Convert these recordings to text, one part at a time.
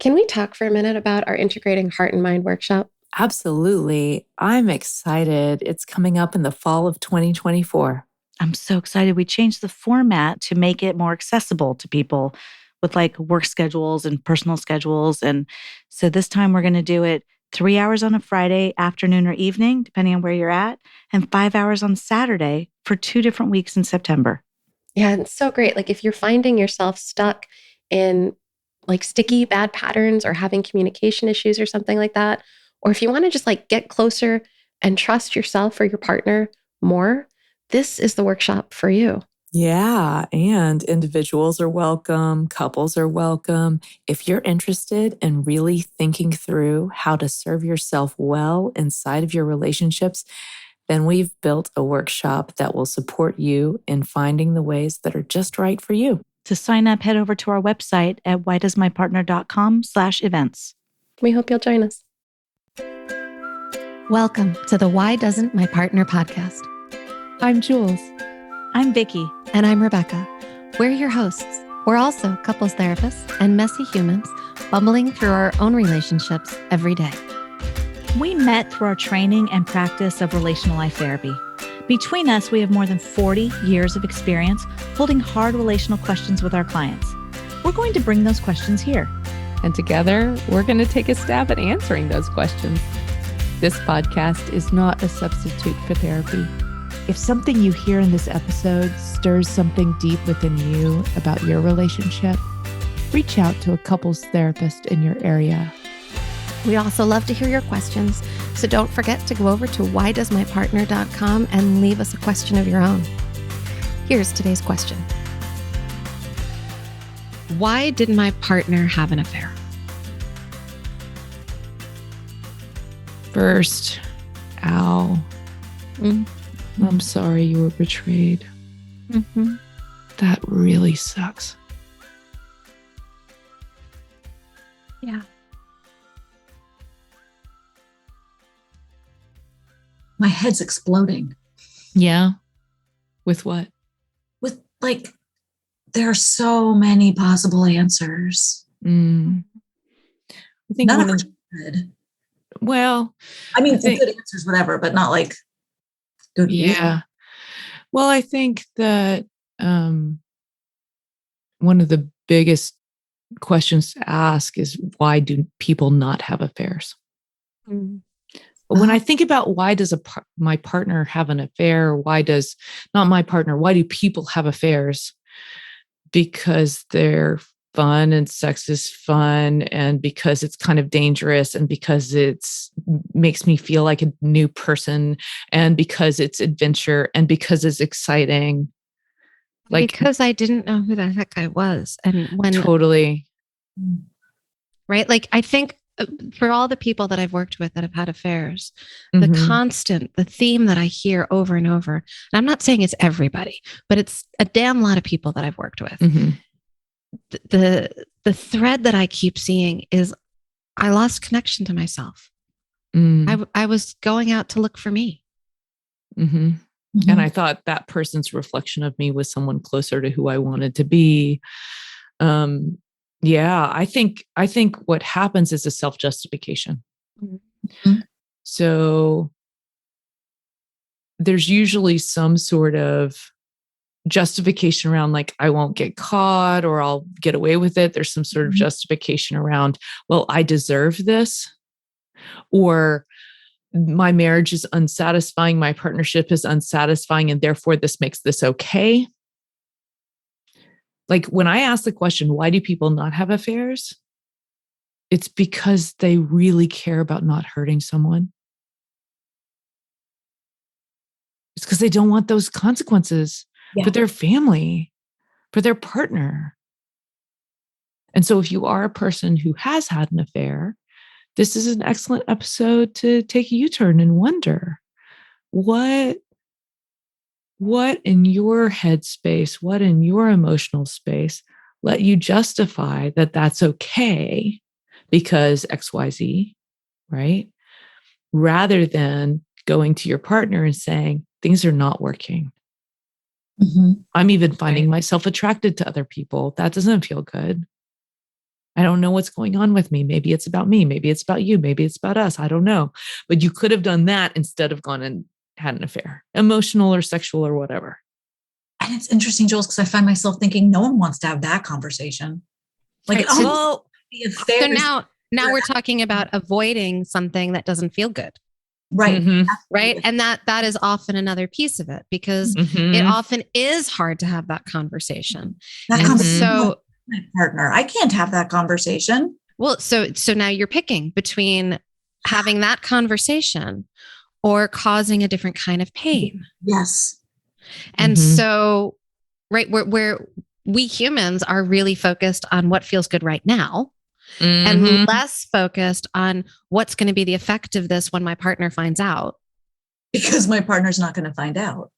Can we talk for a minute about our Integrating Heart and Mind workshop? Absolutely. I'm excited. It's coming up in the fall of 2024. I'm so excited. We changed the format to make it more accessible to people with like work schedules and personal schedules. And so this time we're going to do it 3 hours on a Friday afternoon or evening, depending on where you're at, and 5 hours on Saturday for 2 different weeks in September. Yeah, it's so great. Like if you're finding yourself stuck in like sticky bad patterns or having communication issues or something like that, or if you want to just like get closer and trust yourself or your partner more, this is the workshop for you. Yeah, and individuals are welcome, couples are welcome. If you're interested in really thinking through how to serve yourself well inside of your relationships, then we've built a workshop that will support you in finding the ways that are just right for you. To sign up, head over to our website at whydoesmypartner.com/events. We hope you'll join us. Welcome to the Why Doesn't My Partner podcast. I'm Jules. I'm Vicky. And I'm Rebecca. We're your hosts. We're also couples therapists and messy humans bumbling through our own relationships every day. We met through our training and practice of relational life therapy. Between us, we have more than 40 years of experience holding hard relational questions with our clients. We're going to bring those questions here. And together, we're going to take a stab at answering those questions. This podcast is not a substitute for therapy. If something you hear in this episode stirs something deep within you about your relationship, reach out to a couples therapist in your area. We also love to hear your questions, so don't forget to go over to whydoesmypartner.com and leave us a question of your own. Here's today's question. Why did my partner have an affair? First, Al, I'm sorry you were betrayed. Mm-hmm. That really sucks. Yeah. My head's exploding. Yeah? With what? With there are so many possible answers. I think None of which are good. Well, I mean, good answers, whatever, but not like good. Yeah. Well, I think that one of the biggest questions to ask is, why do people not have affairs? But when I think about why does my partner have an affair, why do people have affairs? Because they're fun and sex is fun, and because it's kind of dangerous, and because makes me feel like a new person, and because it's adventure, and because it's exciting. Because I didn't know who the heck I was. And when totally. Right? Like, I think for all the people that I've worked with that have had affairs, the theme that I hear over and over, and I'm not saying it's everybody, but it's a damn lot of people that I've worked with. The thread that I keep seeing is I lost connection to myself. I was going out to look for me. And I thought that person's reflection of me was someone closer to who I wanted to be. Yeah, I think what happens is a self-justification. So there's usually some sort of justification around, like, I won't get caught, or I'll get away with it. There's some sort of justification around, well, I deserve this, or my marriage is unsatisfying, my partnership is unsatisfying, and therefore this makes this okay. Like, when I ask the question, why do people not have affairs? It's because they really care about not hurting someone. It's because they don't want those consequences for their family, for their partner. And so if you are a person who has had an affair, this is an excellent episode to take a U-turn and wonder, what in your headspace, what in your emotional space let you justify that that's okay because XYZ, right? Rather than going to your partner and saying, things are not working. I'm even finding myself attracted to other people. That doesn't feel good. I don't know what's going on with me. Maybe it's about me. Maybe it's about you. Maybe it's about us. I don't know. But you could have done that instead of gone and had an affair, emotional or sexual or whatever. And it's interesting, Jules, because I find myself thinking no one wants to have that conversation. Like, Right. it almost be a fair. So now we're talking about avoiding something that doesn't feel good. Right. Mhm. Right. And that is often another piece of it, because Mhm. it often is hard to have that conversation. That And conversation so, with my partner, I can't have that conversation. well, so now you're picking between having that conversation or causing a different kind of pain. Yes. And Mhm. so, right, where we humans are really focused on what feels good right now, and Mhm. less focused on what's going to be the effect of this when my partner finds out. Because my partner's not going to find out.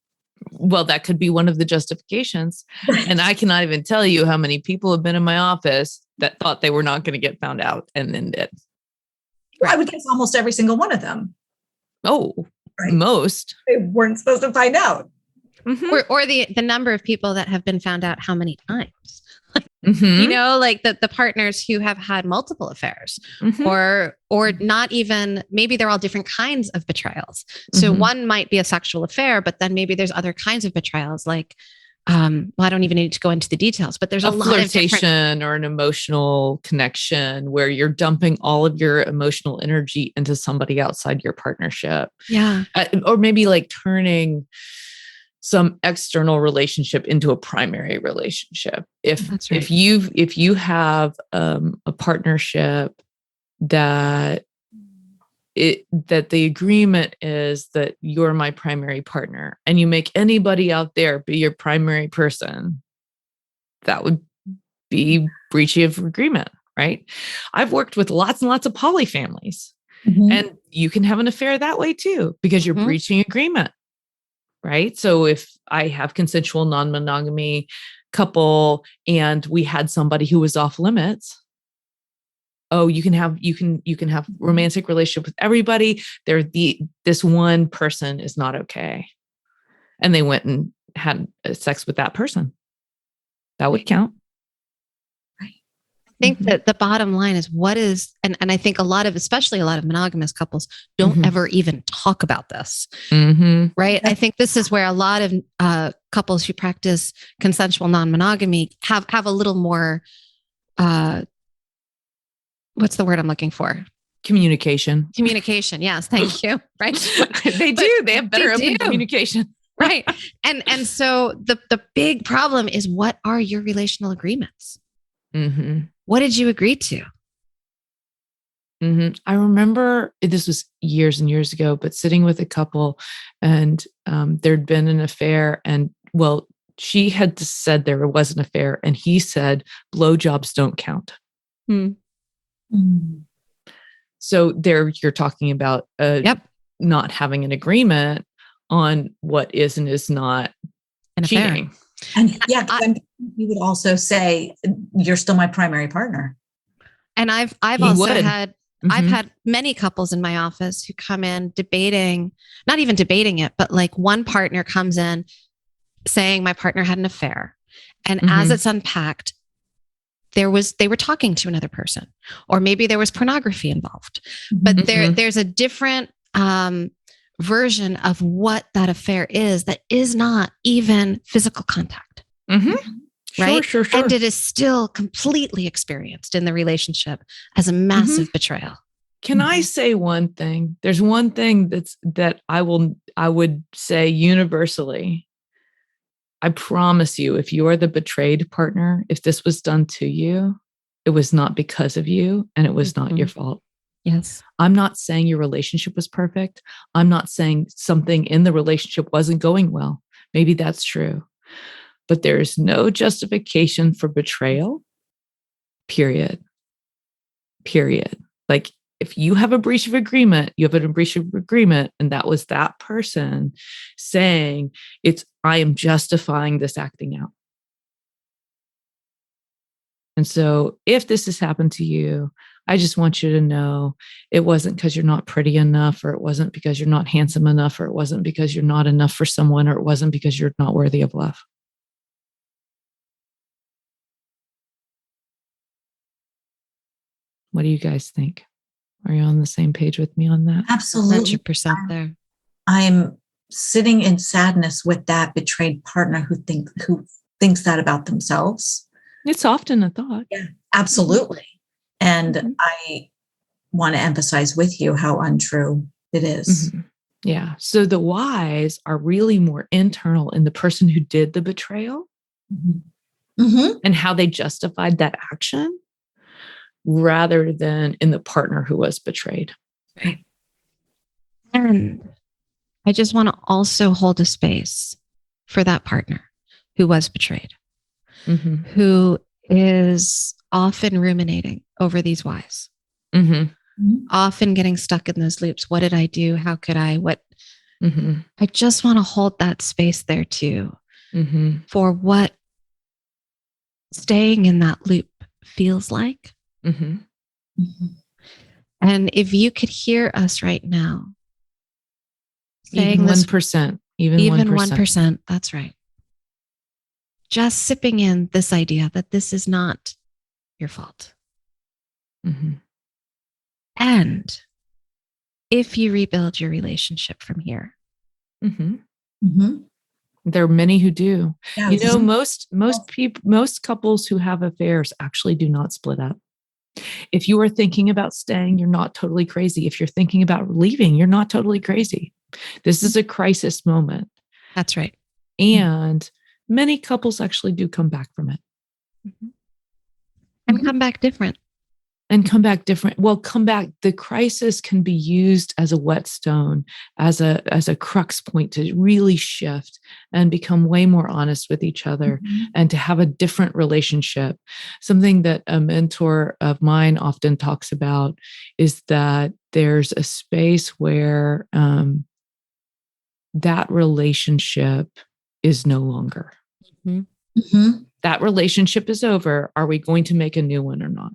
Well, that could be one of the justifications. And I cannot even tell you how many people have been in my office that thought they were not going to get found out and then did. Well, I would guess almost every single one of them. Oh, Right. most. They weren't supposed to find out. Mhm. Or the number of people that have been found out how many times. Mhm. You know, like the partners who have had multiple affairs, Mhm. or not even, maybe they're all different kinds of betrayals. So Mhm. one might be a sexual affair, but then maybe there's other kinds of betrayals, like well, I don't even need to go into the details, but there's a lot of different. Flirtation or an emotional connection where you're dumping all of your emotional energy into somebody outside your partnership. Yeah. Or maybe like turning some external relationship into a primary relationship. That's right. If you have a partnership that that the agreement is that you're my primary partner, and you make anybody out there be your primary person, that would be breach of agreement, right? I've worked with lots and lots of poly families, and you can have an affair that way too, because you're Mhm. breaching agreement, right? So if I have consensual non-monogamy couple and we had somebody who was off limits, oh, you can have romantic relationship with everybody. This one person is not okay. And they went and had sex with that person. That would count. I think that the bottom line is and I think especially a lot of monogamous couples don't Mhm. ever even talk about this. Mhm. Right. I think this is where a lot of couples who practice consensual non-monogamy have a little more, what's the word I'm looking for? Communication. Communication. Yes. Thank you. Right. They do. They have better open communication. Right. And so the big problem is, what are your relational agreements? Mhm. What did you agree to? Mhm. I remember this was years and years ago, but sitting with a couple, and there'd been an affair, and well, she had said there was an affair, and he said blowjobs don't count. Hmm. So there, you're talking about Yep. not having an agreement on what is and is not An affair. cheating. And yeah, you would also say, you're still my primary partner. And I've He also would. had I've had many couples in my office who come in debating, not even debating it, but like one partner comes in saying my partner had an affair. And as it's unpacked, they were talking to another person, or maybe there was pornography involved. But there's a different version of what that affair is that is not even physical contact. Right? Sure. And it is still completely experienced in the relationship as a massive betrayal. Can I say one thing? There's one thing that I would say universally. I promise you, if you are the betrayed partner, if this was done to you, it was not because of you, and it was not your fault. Yes. I'm not saying your relationship was perfect. I'm not saying something in the relationship wasn't going well. Maybe that's true. But there is no justification for betrayal, period. Like, if you have a breach of agreement, you have a breach of agreement. And that was that person saying, I am justifying this acting out. And so if this has happened to you, I just want you to know it wasn't because you're not pretty enough, or it wasn't because you're not handsome enough, or it wasn't because you're not enough for someone, or it wasn't because you're not worthy of love. What do you guys think? Are you on the same page with me on that? Absolutely. 100% there. I'm sitting in sadness with that betrayed partner who thinks that about themselves. It's often a thought. Yeah, absolutely. And Mhm. I want to emphasize with you how untrue it is. Mhm. Yeah. So the whys are really more internal in the person who did the betrayal and how they justified that action rather than in the partner who was betrayed. Right. And I just want to also hold a space for that partner who was betrayed, Mhm. who is often ruminating over these whys, Mhm. often getting stuck in those loops. What did I do? How could I? What? Mhm. I just want to hold that space there too Mhm. for what staying in that loop feels like. Mhm. And if you could hear us right now saying Even this, 1%. Even even 1%. 1%, that's right. Just sipping in this idea that this is not your fault. Mhm. And if you rebuild your relationship from here, Mhm. Mhm. There are many who do. Yeah, You know, most couples who have affairs actually do not split up. If you are thinking about staying, you're not totally crazy. If you're thinking about leaving, you're not totally crazy. This is a crisis moment. that's right. And many couples actually do come back from it And come back different. and come back different. Well, come back. The crisis can be used as a whetstone, as a crux point to really shift and become way more honest with each other and to have a different relationship. Something that a mentor of mine often talks about is that there's a space where that relationship is no longer. That relationship is over. Are we going to make a new one or not?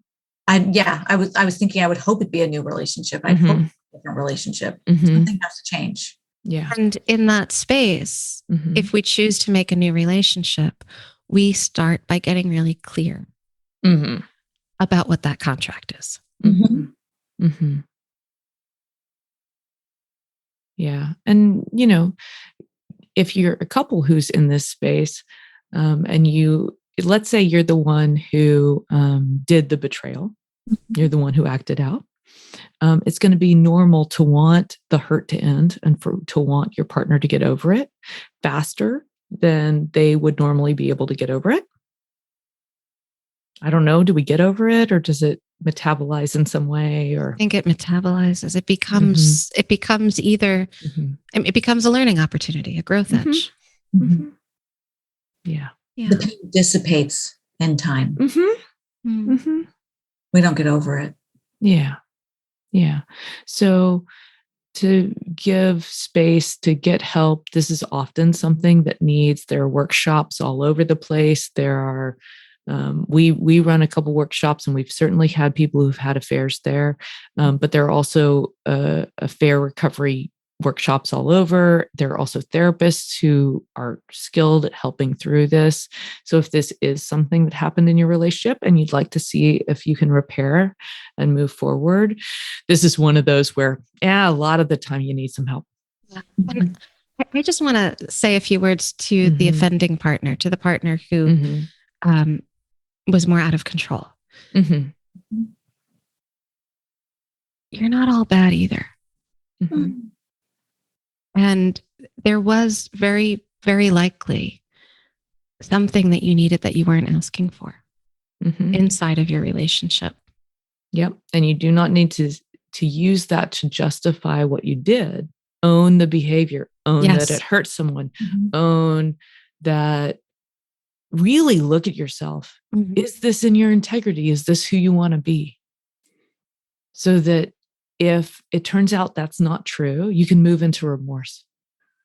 I was thinking I would hope it'd be a new relationship. I'd hope it's a different relationship. Something has to change. Yeah. And in that space, if we choose to make a new relationship, we start by getting really clear about what that contract is. Yeah. And, you know, if you're a couple who's in this space and let's say you're the one who did the betrayal, you're the one who acted out. It's going to be normal to want the hurt to end and to want your partner to get over it faster than they would normally be able to get over it. I don't know. Do we get over it or does it metabolize in some way? Or I think it metabolizes. It becomes either it becomes a learning opportunity, a growth edge. Yeah. The pain dissipates in time. We don't get over it. Yeah. Yeah. So to give space, to get help, this is often something that there are workshops all over the place. There are, we run a couple workshops and we've certainly had people who've had affairs there. But there are also affair recovery workshops all over. There are also therapists who are skilled at helping through this. So if this is something that happened in your relationship and you'd like to see if you can repair and move forward, this is one of those where, a lot of the time you need some help. And I just want to say a few words to the offending partner, to the partner who was more out of control. You're not all bad either. And there was very, very likely something that you needed that you weren't asking for inside of your relationship. Yep. And you do not need to use that to justify what you did. Own the behavior, own that it hurt someone, own that, really look at yourself. Is this in your integrity? Is this who you want to be? So that if it turns out that's not true, you can move into remorse.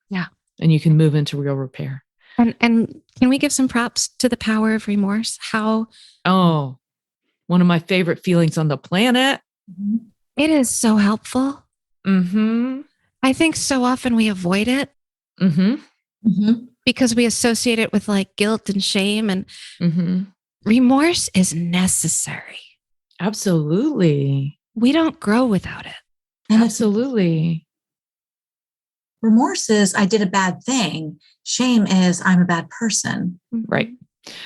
Yeah. And you can move into real repair. And can we give some props to the power of remorse? Oh, one of my favorite feelings on the planet. It is so helpful. I think so often we avoid it because we associate it with like guilt and shame, and remorse is necessary. Absolutely. We don't grow without it. And Absolutely. remorse is I did a bad thing. Shame is I'm a bad person. Right.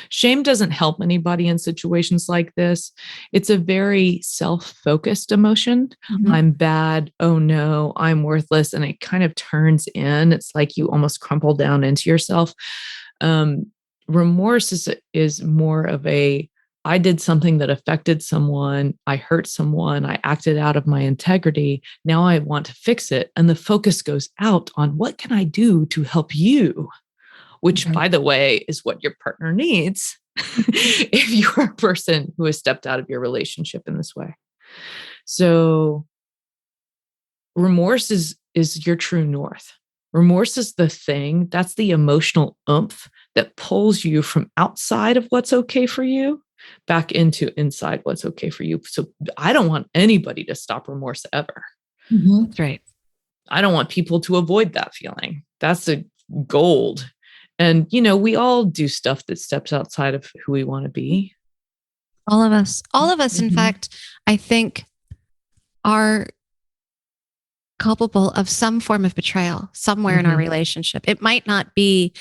Shame doesn't help anybody in situations like this. It's a very self-focused emotion. Mhm. I'm bad. Oh no, I'm worthless. And it kind of turns in. It's like you almost crumple down into yourself. Remorse is more of I did something that affected someone. I hurt someone. I acted out of my integrity. Now I want to fix it. And the focus goes out on what can I do to help you? Which, Right. by the way, is what your partner needs if you're a person who has stepped out of your relationship in this way. So remorse is your true north. Remorse is the thing, that's the emotional oomph that pulls you from outside of what's okay for you back into inside what's okay for you. So I don't want anybody to stop remorse ever. Mhm. That's right. I don't want people to avoid that feeling. That's a gold. And, we all do stuff that steps outside of who we want to be. All of us, in Mhm. fact, I think are culpable of some form of betrayal somewhere in our Mhm. relationship. It might not be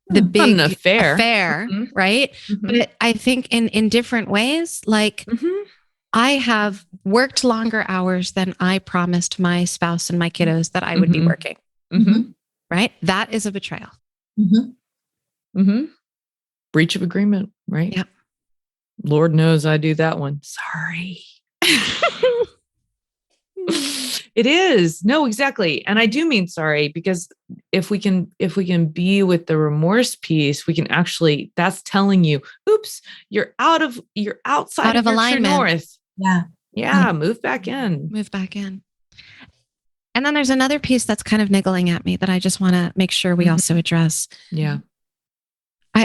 the Not big an affair. affair, right? Mhm. But I think in different ways, like Mhm. I have worked longer hours than I promised my spouse and my kiddos that I would be Mhm. working, Mhm. right? That is a betrayal. Mhm. Mhm. Breach of agreement, right? Yep. Lord knows I do that one. Sorry. It is. No, exactly. And I do mean sorry, because if we can be with the remorse piece, we can actually, that's telling you, oops, you're outside Out of of your true alignment. north. Yeah. Yeah, move back in. Move back in. And then there's another piece that's kind of niggling at me that I just want to make sure we Mhm. also address. Yeah.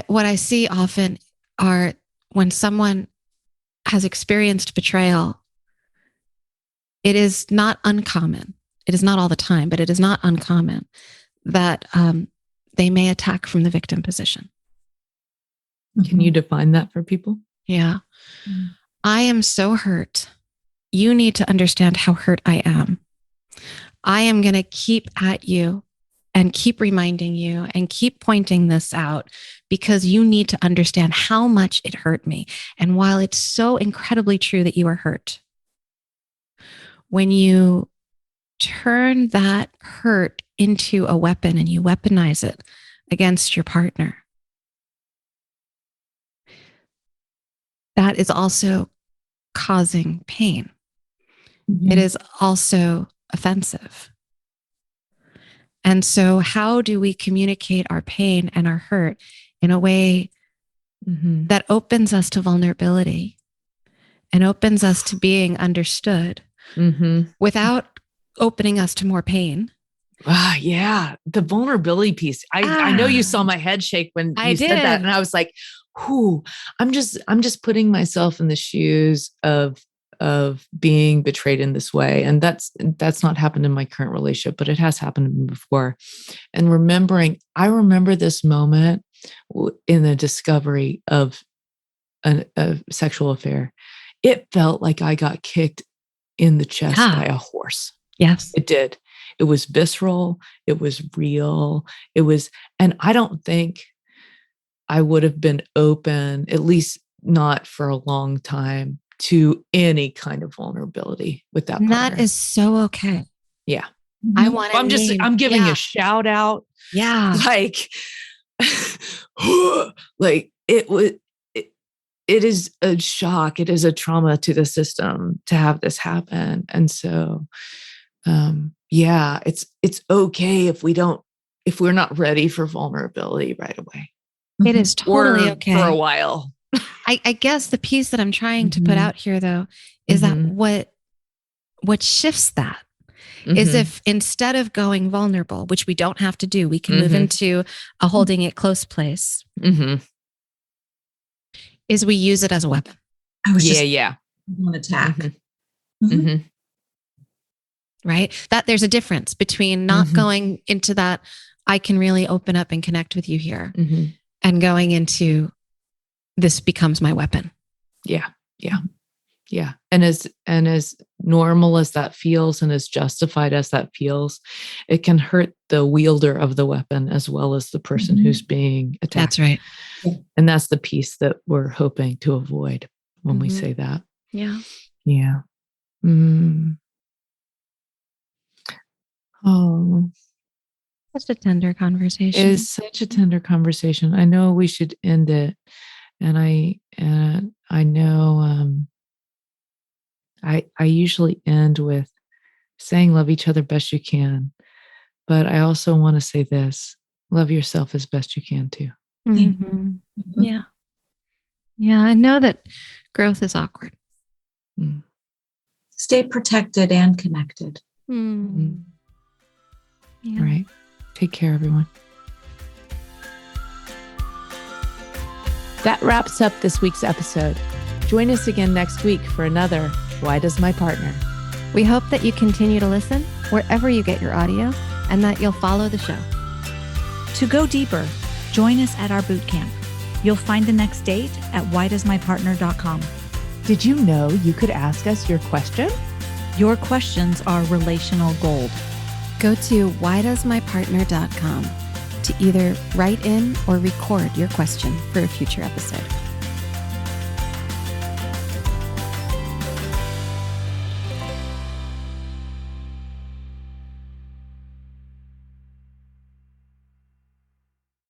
What I see often are when someone has experienced betrayal, it is not uncommon. It is not all the time, but it is not uncommon that they may attack from the victim position. Can you define that for people? Yeah. Mhm. I am so hurt. You need to understand how hurt I am. I am going to keep at you and keep reminding you and keep pointing this out because you need to understand how much it hurt me. And while it's so incredibly true that you are hurt, when you turn that hurt into a weapon and you weaponize it against your partner, that is also causing pain. Mhm. It is also offensive. And so, how do we communicate our pain and our hurt in a way that opens us to vulnerability and opens us to being understood without opening us to more pain? Yeah. The vulnerability piece. I know you saw my head shake when I you said that. did. And I was like, whew, I'm just putting myself in the shoes of being betrayed in this way. And that's not happened in my current relationship, but it has happened to me before. And I remember this moment in the discovery of a sexual affair. It felt like I got kicked in the chest by a horse. Yes. It did. It was visceral. It was real. And I don't think I would have been open, at least not for a long time, to any kind of vulnerability with that And partner. that is so okay. Yeah. I want to I'm giving a shout out. Yeah. Like, like it is a shock. It is a trauma to the system to have this happen. And so, yeah, it's okay if we're not ready for vulnerability right away. It is totally or okay. for a while. I guess the piece that I'm trying to put out here, though, is that what shifts that is if instead of going vulnerable, which we don't have to do, we can move into a holding it close place, is we use it as a weapon. I was just yeah. on attack. Right? That there's a difference between not going into that, I can really open up and connect with you here, and going into this becomes my weapon. Yeah. Yeah. And as normal as that feels and as justified as that feels, it can hurt the wielder of the weapon as well as the person who's being attacked. That's right. And that's the piece that we're hoping to avoid when we say that. Yeah. Yeah. Oh, Such a tender conversation. it is such a tender conversation. I know we should end it. And I know I usually end with saying love each other best you can. But I also want to say this: love yourself as best you can too. Yeah. Yeah. I know that growth is awkward. Stay protected and connected. Yeah. All right. Take care, everyone. That wraps up this week's episode. Join us again next week for another Why Does My Partner? We hope that you continue to listen wherever you get your audio and that you'll follow the show. To go deeper, join us at our boot camp. You'll find the next date at whydoesmypartner.com. Did you know you could ask us your question? Your questions are relational gold. Go to whydoesmypartner.com to either write in or record your question for a future episode.